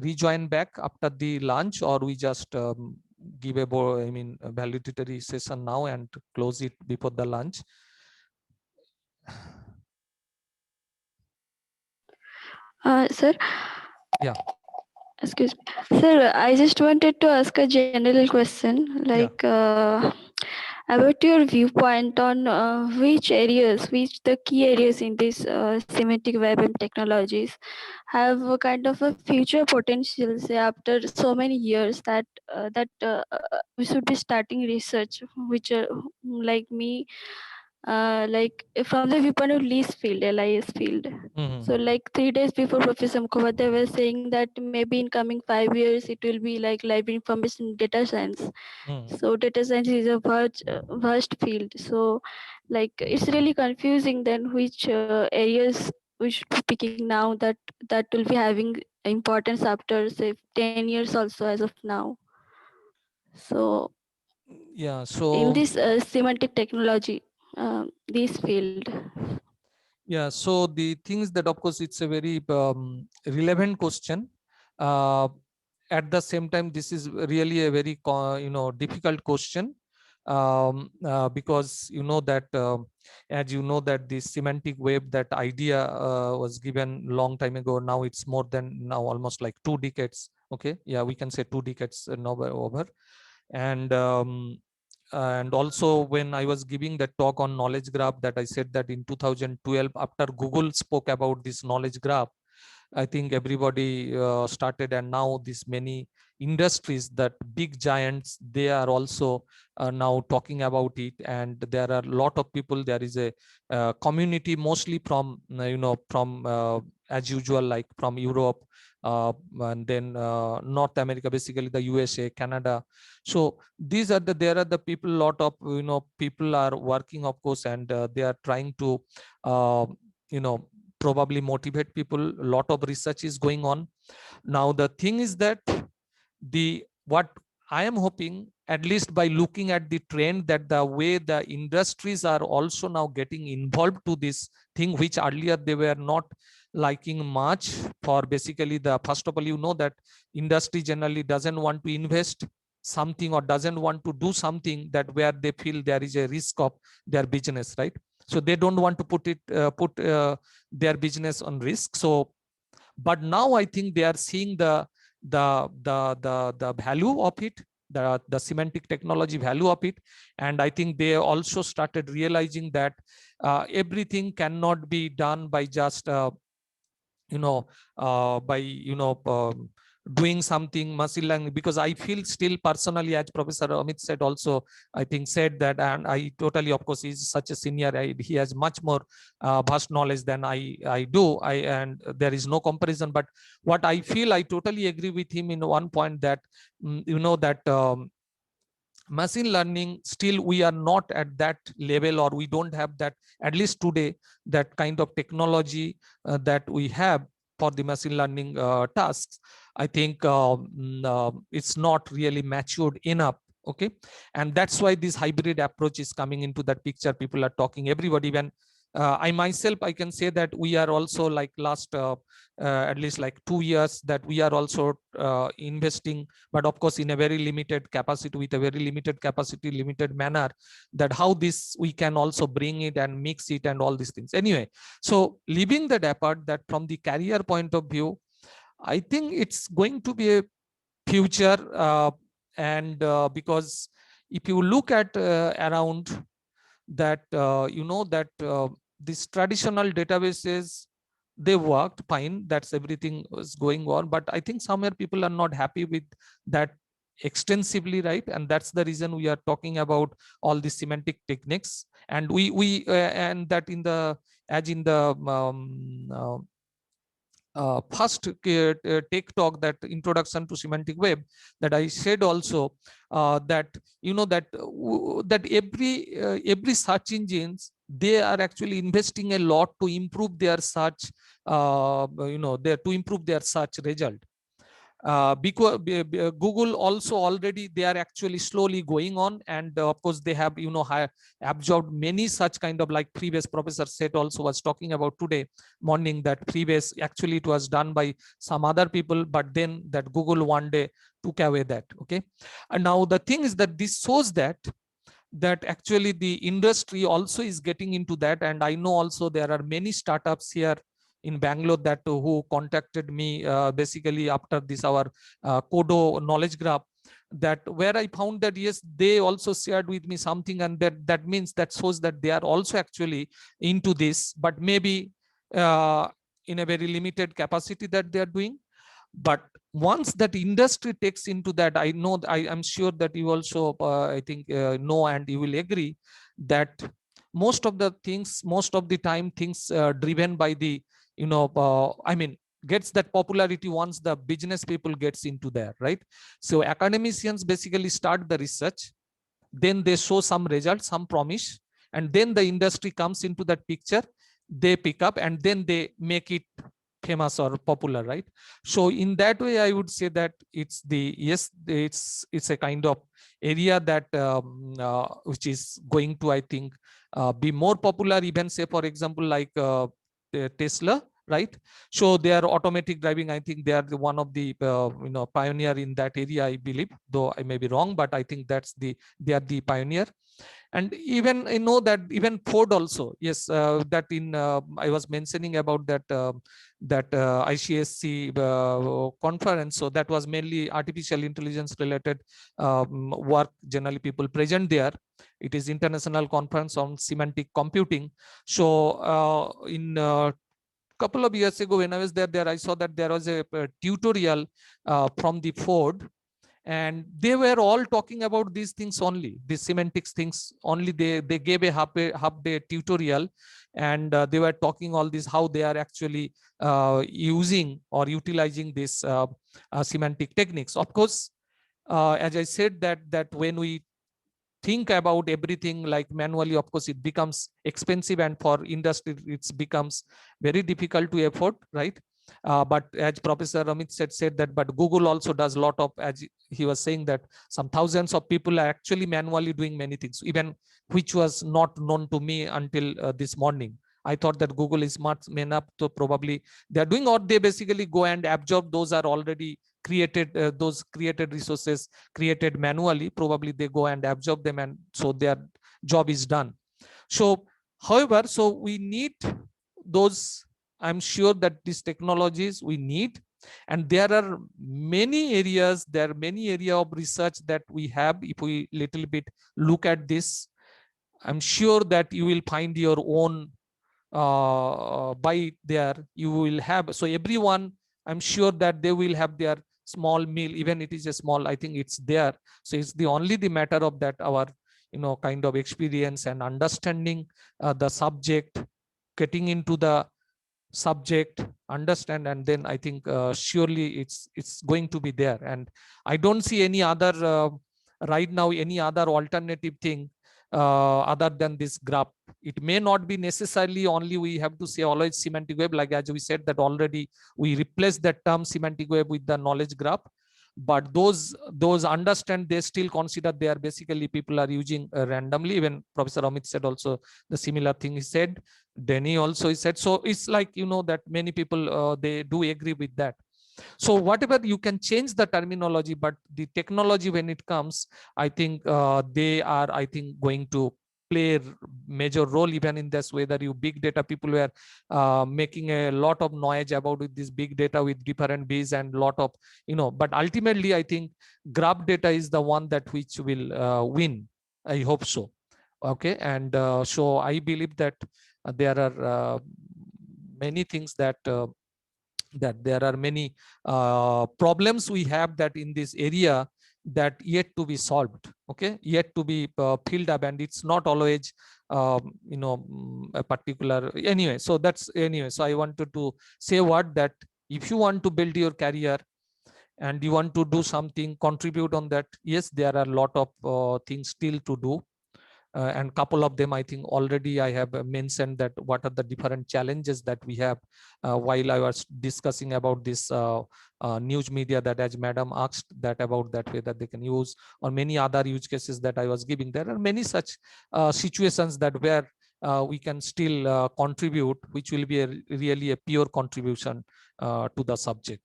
rejoin back after the lunch, or we just give a valedictory session now and close it before the lunch? Sir. Yeah. Excuse me. Sir, I just wanted to ask a general question, like about your viewpoint on which the key areas in this semantic web and technologies have a kind of a future potential, say after so many years that we should be starting research, which like me, like from the viewpoint of LIS field, LIS field. So like 3 days before Professor Mukhopadhyay was saying that maybe in coming 5 years it will be like library information data science. So data science is a vast field. So like it's really confusing then which areas we should be picking now that will be having importance after say 10 years also as of now. So yeah, so in this semantic technology, this field. yeah, so the things that, of course, it's a very relevant question. At the same time, this is really a very difficult question, because that as you know that the semantic web, that idea was given long time ago. Now it's more than now almost like 2 decades. Okay, yeah, we can say 2 decades now over. And also when I was giving that talk on knowledge graph, that I said that in 2012, after Google spoke about this knowledge graph, I think everybody started, and now these many industries, that big giants, they are also now talking about it. And there are a lot of people, there is a community mostly from from as usual, like from Europe, and then North America, basically the USA, Canada. So these are there are the people, lot of people are working, of course, and they are trying to probably motivate people. A lot of research is going on. Now the thing is that what I am hoping, at least by looking at the trend, that the way the industries are also now getting involved to this thing, which earlier they were not liking much. For basically, the first of all, that industry generally doesn't want to invest something, or doesn't want to do something that where they feel there is a risk of their business, right? So they don't want to put their business on risk. So But now I think they are seeing the value of it, the semantic technology value of it. And I think they also started realizing that everything cannot be done by just doing something machine learning, because I feel still personally, as Professor Amit said also, I think said that, and I totally, of course, he's such a senior, he has much more vast knowledge than I do, and there is no comparison. But what I feel, I totally agree with him in one point, that that machine learning, still we are not at that level, or we don't have that, at least today, that kind of technology that we have for the machine learning tasks. I think it's not really matured enough. Okay, and that's why this hybrid approach is coming into that picture. People are talking, everybody, when I myself, I can say that we are also, like last at least like 2 years, that we are also investing, but of course in a very limited capacity, with a very limited capacity, limited manner, that how this we can also bring it and mix it and all these things. Anyway, so leaving that apart, that from the career point of view, I think it's going to be a future, and because if you look at around that, that these traditional databases, they worked fine, that's everything was going on, but I think somewhere people are not happy with that extensively, right? And that's the reason we are talking about all the semantic techniques. And and that in the, as in the first tech talk, that introduction to semantic web, that I said also, that that every search engines, they are actually investing a lot to improve their search, to improve their search result. Because Google also already, they are actually slowly going on, and of course they have absorbed many such kind of, like previous Professor said also was talking about today morning, that previous actually it was done by some other people, but then that Google one day took away that. Okay, and now the thing is that this shows that actually the industry also is getting into that. And I know also there are many startups here in Bangalore that who contacted me basically after this our Kodo knowledge graph, that where I found that yes, they also shared with me something, and that means that shows that they are also actually into this, but maybe in a very limited capacity that they are doing. But once that industry takes into that, I know, I am sure that you also I think know, and you will agree that most of the things, most of the time, things driven by the I mean, gets that popularity once the business people gets into there, right? So academicians basically start the research, then they show some results, some promise, and then the industry comes into that picture, they pick up, and then they make it famous or popular, right? So in that way, I would say that it's the, yes, it's a kind of area that which is going to, I think, be more popular, even say for example like Tesla, right? So they are automatic driving, I think they are one of the pioneer in that area, I believe, though I may be wrong, but I think they are the pioneer. And even I know that even Ford also, yes, that in I was mentioning about that ICSC conference, so that was mainly artificial intelligence related work, generally people present there. It is international conference on semantic computing. So in couple of years ago when I was there, I saw that there was a tutorial from the Ford, and they were all talking about these things only, the semantics things only. They gave a half day tutorial, and they were talking all this, how they are actually using or utilizing this semantic techniques. Of course, as I said, that when we think about everything like manually, of course it becomes expensive, and for industry it becomes very difficult to afford, right? But as Professor Amit said that, but Google also does a lot of, as he was saying, that some thousands of people are actually manually doing many things, even which was not known to me until this morning. I thought that Google is smart enough to probably they're doing, or they basically go and absorb those are already created, those created resources created manually, probably they go and absorb them, and so their job is done. So however, so we need those I'm sure that these technologies we need, and there are many areas, there are many area of research that we have. If we little bit look at this, I'm sure that you will find your own bite there. You will have, so everyone, I'm sure that they will have their small meal, even it is a small, I think it's there. So it's the only the matter of that our kind of experience and understanding the subject, getting into the subject, understand, and then I think surely it's going to be there. And I don't see any other right now any other alternative thing other than this graph. It may not be necessarily only we have to say always semantic web, like as we said that already we replaced that term semantic web with the knowledge graph. But those understand, they still consider they are basically people are using randomly. Even Professor Amit said also the similar thing he said. Denny also he said. So it's like that many people they do agree with that. So whatever you can change the terminology, but the technology when it comes, I think they are, I think, going to play a major role even in this. Whether you big data people were making a lot of noise about this big data with different bees and lot of but ultimately I think graph data is the one that which will win. I hope so. Okay. And so I believe that there are many things that there are many problems we have that in this area that yet to be solved. Okay, yet to be filled up, and it's not always a particular anyway. So that's anyway. So I wanted to say what that if you want to build your career and you want to do something, contribute on that, yes, there are a lot of things still to do. And couple of them I think already I have mentioned that what are the different challenges that we have while I was discussing about this news media, that as madam asked that about that way that they can use, or many other use cases that I was giving. There are many such situations that where we can still contribute, which will be really a pure contribution to the subject.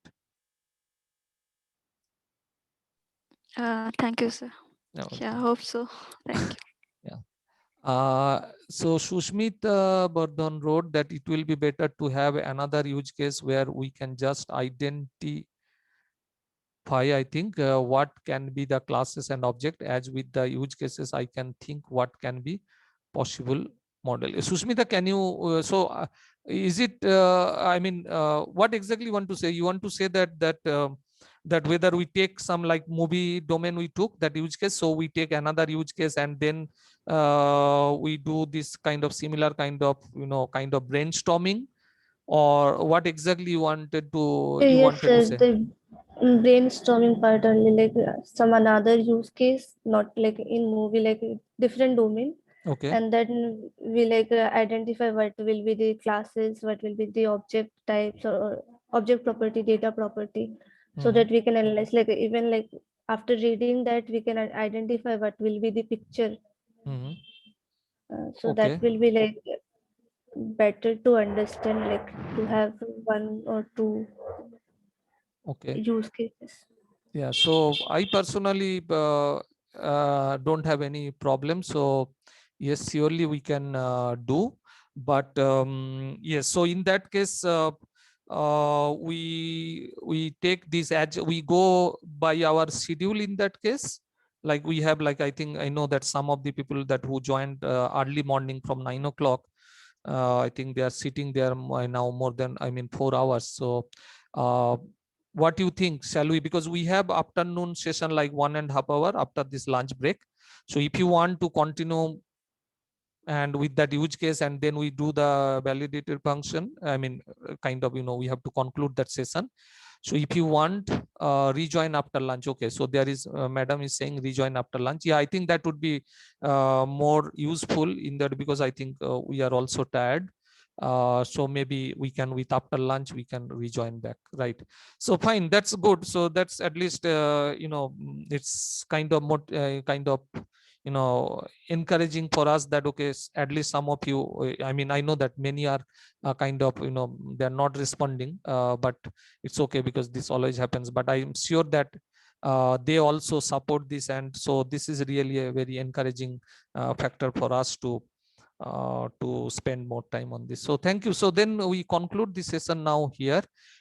Thank you, sir. Okay. Yeah, I hope so. Thank you. So Sushmit Bardhan wrote that it will be better to have another use case where we can just identify, I think, what can be the classes and object. As with the use cases, I can think what can be possible model. Sushmita, can you, is it, I mean, what exactly you want to say? You want to say that whether we take some like movie domain we took that use case, so we take another use case and then we do this kind of similar kind of brainstorming, or what exactly you wanted to Yes, sir. say? The brainstorming part only, like some another use case, not like in movie, like different domain. Okay. And then we like identify what will be the classes, what will be the object types or object property, data property, so that we can analyze. Like even like after reading that, we can identify what will be the picture. So Okay. that will be like better to understand, like to have one or two use cases. Yeah, so I personally don't have any problem. So yes, surely we can do. But yes, so in that case, we take this as we go by our schedule. In that case, like we have, like I think I know that some of the people that who joined early morning from 9 o'clock, I think they are sitting there now more than 4 hours. So what do you think? Shall we, because we have afternoon session like 1.5 hours after this lunch break. So if you want to continue and with that use case, and then we do the validated function, kind of, we have to conclude that session. So if you want rejoin after lunch, okay, so there is madam is saying rejoin after lunch. Yeah, I think that would be more useful in that, because I think we are also tired. So maybe we can, with after lunch we can rejoin back, right? So fine, that's good. So that's at least it's kind of more encouraging for us that okay, at least some of you, I know that many are kind of they're not responding, but it's okay because this always happens. But I'm sure that they also support this, and so this is really a very encouraging factor for us to to spend more time on this. So thank you. So then we conclude the session now here.